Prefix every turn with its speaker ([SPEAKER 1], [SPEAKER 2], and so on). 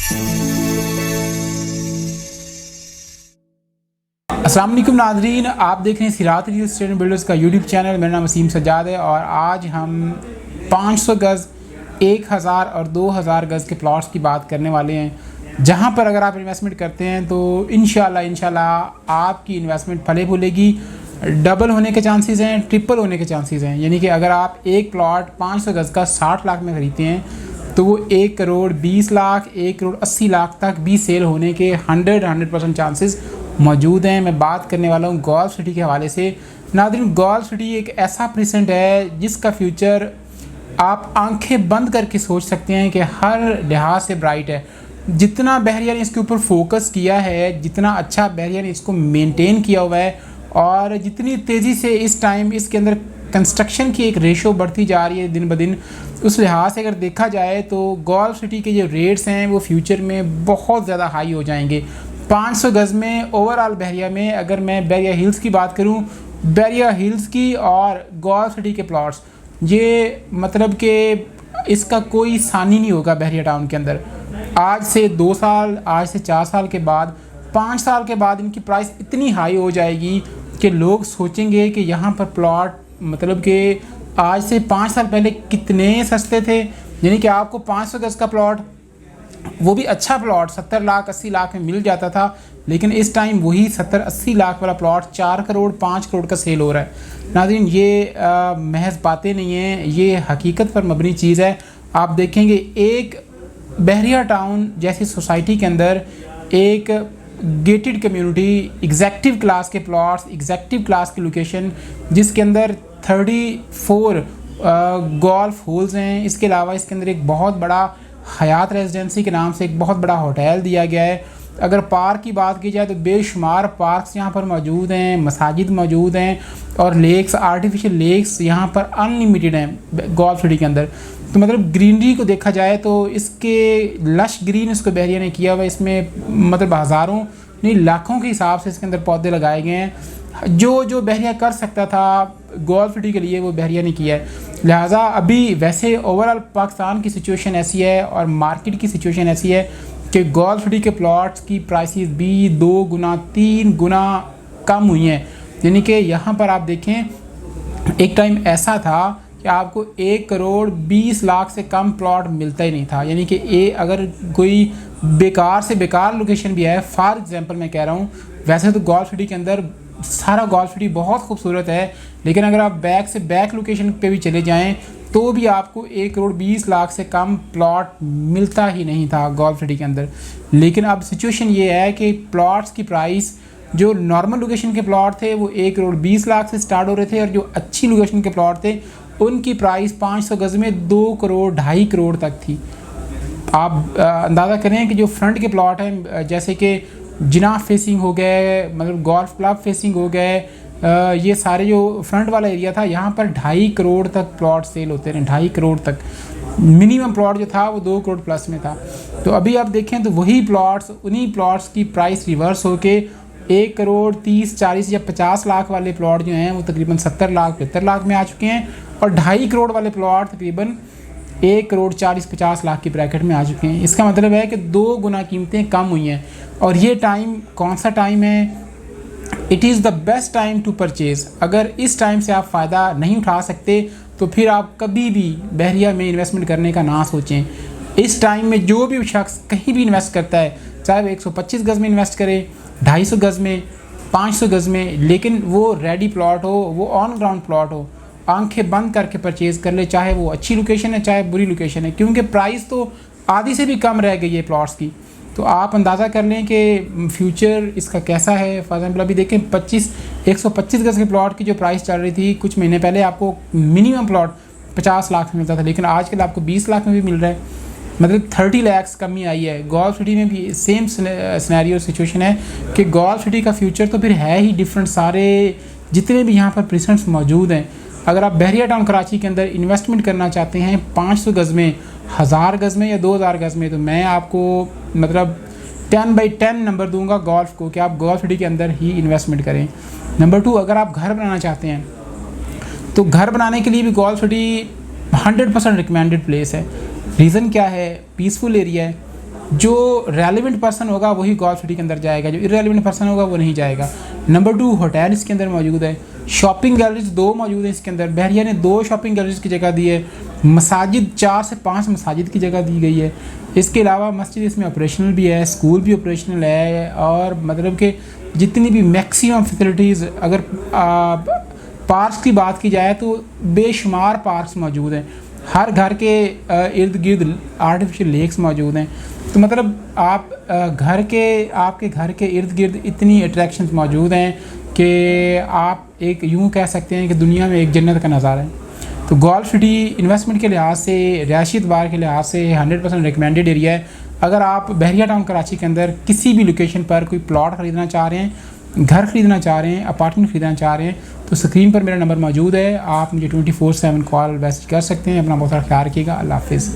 [SPEAKER 1] अस्सलाम वालेकुम नाज़रीन, आप देख रहे हैं सिरात रियल एस्टेट बिल्डर्स का यूट्यूब चैनल। मेरा नाम वसीम सज्जाद है और आज हम 500 गज़, 1000 और 2000 गज़ के प्लॉट्स की बात करने वाले हैं, जहां पर अगर आप इन्वेस्टमेंट करते हैं तो इंशाल्लाह आपकी इन्वेस्टमेंट फले फूलेगी। डबल होने के चांसेस हैं, ट्रिपल होने के चांसेस हैं। यानी कि अगर आप एक प्लॉट 500 गज़ का 60 लाख में ख़रीदते हैं तो वो 1 करोड़ 20 लाख, 1 करोड़ 80 लाख तक भी सेल होने के 100% चांसेस मौजूद हैं। मैं बात करने वाला हूँ गोल्फ सिटी के हवाले से। नाज़रीन, गोल्फ सिटी एक ऐसा प्रेजेंट है जिसका फ्यूचर आप आंखें बंद करके सोच सकते हैं कि हर लिहाज से ब्राइट है। जितना बहरिया ने इसके ऊपर फोकस किया है, जितना अच्छा बहरिया ने इसको मेंटेन किया हुआ है और जितनी तेज़ी से इस टाइम इसके अंदर कंस्ट्रक्शन की एक रेशो बढ़ती जा रही है दिन ब दिन, उस लिहाज से अगर देखा जाए तो गोल्फ सिटी के जो रेट्स हैं वो फ्यूचर में बहुत ज़्यादा हाई हो जाएंगे। 500 गज़ में ओवरऑल बहरिया में, अगर मैं बहरिया हिल्स की बात करूं, बहरिया हिल्स की और गोल्फ सिटी के प्लॉट्स, ये मतलब कि इसका कोई सानी नहीं होगा बहरिया टाउन के अंदर। आज से 2 साल, आज से 4 साल के बाद, 5 साल के बाद इनकी प्राइस इतनी हाई हो जाएगी कि लोग सोचेंगे कि यहाँ पर प्लॉट मतलब कि आज से 5 साल पहले कितने सस्ते थे। यानी कि आपको 500 गज़ का प्लॉट, वो भी अच्छा प्लॉट 70 लाख 80 लाख में मिल जाता था, लेकिन इस टाइम वही 70-80 लाख वाला प्लॉट 4 करोड़ 5 करोड़ का सेल हो रहा है। नाज़रीन, ये महज बातें नहीं हैं, ये हकीकत पर मबनी चीज़ है। आप देखेंगे एक बहरिया टाउन जैसी सोसाइटी के अंदर एक गेटेड कम्युनिटी, एग्जेक्टिव क्लास के प्लॉट्स, एग्जेक्टिव क्लास की लोकेशन, जिसके अंदर 34 गोल्फ होल्स हैं। इसके अलावा इसके अंदर एक बहुत बड़ा हयात रेजिडेंसी के नाम से एक बहुत बड़ा होटल दिया गया है। अगर पार्क की बात की जाए तो बेशुमार पार्क्स यहाँ पर मौजूद हैं, मसाजिद मौजूद हैं और लेक्स, आर्टिफिशियल लेक्स यहाँ पर अनलिमिटेड हैं गोल्फ सिटी के अंदर। तो मतलब ग्रीनरी को देखा जाए तो इसके लश ग्रीन इसको बहरिया ने किया हुआ है। इसमें मतलब हज़ारों नहीं लाखों के हिसाब से इसके अंदर पौधे लगाए गए हैं। जो बहरिया कर सकता था गोल्फ सिटी के लिए वो बहरिया ने किया है। लिहाजा अभी वैसे ओवरऑल पाकिस्तान की सिचुएशन ऐसी है और मार्केट की सिचुएशन ऐसी है कि गोल्फ सिटी के प्लॉट्स की प्राइसेस भी 2 गुना 3 गुना कम हुई हैं। यानी कि यहाँ पर आप देखें एक टाइम ऐसा था कि आपको 1 करोड़ 20 लाख से कम प्लॉट मिलता ही नहीं था। यानी कि अगर कोई बेकार से बेकार लोकेशन भी है, फॉर एग्जांपल मैं कह रहा हूँ, वैसे तो गोल्फ सिटी के अंदर सारा गोल्फ सिटी बहुत खूबसूरत है, लेकिन अगर आप बैक से बैक लोकेशन पे भी चले जाएं तो भी आपको 1 करोड़ 20 लाख से कम प्लॉट मिलता ही नहीं था गोल्फ सिटी के अंदर। लेकिन अब सिचुएशन ये है कि प्लॉट्स की प्राइस, जो नॉर्मल लोकेशन के प्लॉट थे वो 1 करोड़ 20 लाख से स्टार्ट हो रहे थे और जो अच्छी लोकेशन के प्लॉट थे उनकी प्राइस 500 गज़ में 2 करोड़ 2.5 करोड़ तक थी। आप अंदाज़ा करें कि जो फ्रंट के प्लॉट हैं, जैसे कि जिनाह फेसिंग हो गए, मतलब गोल्फ क्लब फेसिंग हो गए, ये सारे जो फ्रंट वाला एरिया था यहाँ पर 2.5 करोड़ तक प्लॉट सेल होते रहे। 2.5 करोड़ तक मिनिमम प्लॉट जो था वो 2 करोड़ प्लस में था। तो अभी आप देखें तो वही प्लॉट्स, उन्हीं प्लॉट्स की प्राइस रिवर्स होके 1 करोड़ 30, 40 या 50 लाख वाले प्लॉट जो हैं वो तकरीबन 70 लाख 75 लाख में आ चुके हैं और 2.5 करोड़ वाले प्लॉट तकरीबन 1 करोड़ 40-50 लाख की ब्रैकेट में आ चुके हैं। इसका मतलब है कि 2 गुना कीमतें कम हुई हैं। और ये टाइम कौन सा टाइम है? It is the best time to purchase. अगर इस टाइम से आप फ़ायदा नहीं उठा सकते तो फिर आप कभी भी बहरिया में इन्वेस्टमेंट करने का ना सोचें। इस टाइम में जो भी शख्स कहीं भी इन्वेस्ट करता है, चाहे वो 125 गज़ में इन्वेस्ट करे, 250 गज़ में, 500 गज़ में, लेकिन वो रेडी प्लॉट हो, वो ऑन ग्राउंड प्लॉट हो, आंखें बंद करके परचेज़ कर ले, चाहे वो अच्छी लोकेशन है चाहे बुरी लोकेशन है, क्योंकि प्राइस तो आधी से भी कम रह गई है प्लॉट्स की। तो आप अंदाज़ा कर लें कि फ्यूचर इसका कैसा है। फॉर एग्जाम्पल अभी देखें 125 गज़ के प्लॉट की जो प्राइस चल रही थी कुछ महीने पहले, आपको मिनिमम प्लॉट 50 लाख में मिलता था, लेकिन आजकल आपको 20 लाख में भी मिल रहा है। मतलब 30 लाख कमी आई है। गोल्फ सिटी में भी सेम सिनेरियो सिचुएशन है कि गोल्फ सिटी का फ्यूचर तो फिर है ही डिफरेंट। सारे जितने भी यहाँ पर प्रेजेंट्स मौजूद हैं, अगर आप बहरिया टाउन कराची के अंदर इन्वेस्टमेंट करना चाहते हैं 500 गज़ में, 1000 गज़ में या 2000 गज़ में, तो मैं आपको मतलब 10/10 नंबर दूंगा गोल्फ को कि आप गोल्फ सिटी के अंदर ही इन्वेस्टमेंट करें। नंबर 2, अगर आप घर बनाना चाहते हैं तो घर बनाने के लिए भी गोल्फ सिटी 100% रिकमेंडेड प्लेस है। रीज़न क्या है? पीसफुल एरिया है, जो रेलिवेंट पर्सन होगा वही गोल्फ सिटी के अंदर जाएगा, जो इरेलीवेंट पर्सन होगा वो नहीं जाएगा। नंबर 2, होटल इसके अंदर मौजूद है। शॉपिंग गैलरीज 2 मौजूद है इसके अंदर। बहरिया ने 2 शॉपिंग गैलरीज की जगह दी है। मसाजिद 4 से 5 मसाजिद की जगह दी गई है। इसके अलावा मस्जिद इसमें ऑपरेशनल भी है, स्कूल भी ऑपरेशनल है, और मतलब कि जितनी भी मैक्सिमम फैसिलिटीज़, अगर पार्क्स की बात की जाए तो बेशुमार पार्क्स मौजूद हैं। हर घर के इर्द गिर्द आर्टिफिशियल लेक्स मौजूद हैं। तो मतलब आपके घर के इर्द गिर्द इतनी अट्रैक्शंस मौजूद हैं कि आप एक यूँ कह सकते हैं कि दुनिया में एक जन्नत का नज़ारा है। तो गोल्फ सिटी इन्वेस्टमेंट के लिहाज से, रिहायशी एतबार के लिहाज से 100% रिकमेंडेड एरिया है। अगर आप बहरिया टाउन कराची के अंदर किसी भी लोकेशन पर कोई प्लॉट ख़रीदना चाह रहे हैं, घर ख़रीदना चाह रहे हैं, अपार्टमेंट ख़रीदना चाह रहे हैं, तो स्क्रीन पर मेरा नंबर मौजूद है। आप मुझे 24/7 कॉल मैसेज कर सकते हैं। अपना बहुत सारा ख्याल रखिएगा। अल्लाह हाफ़िज़।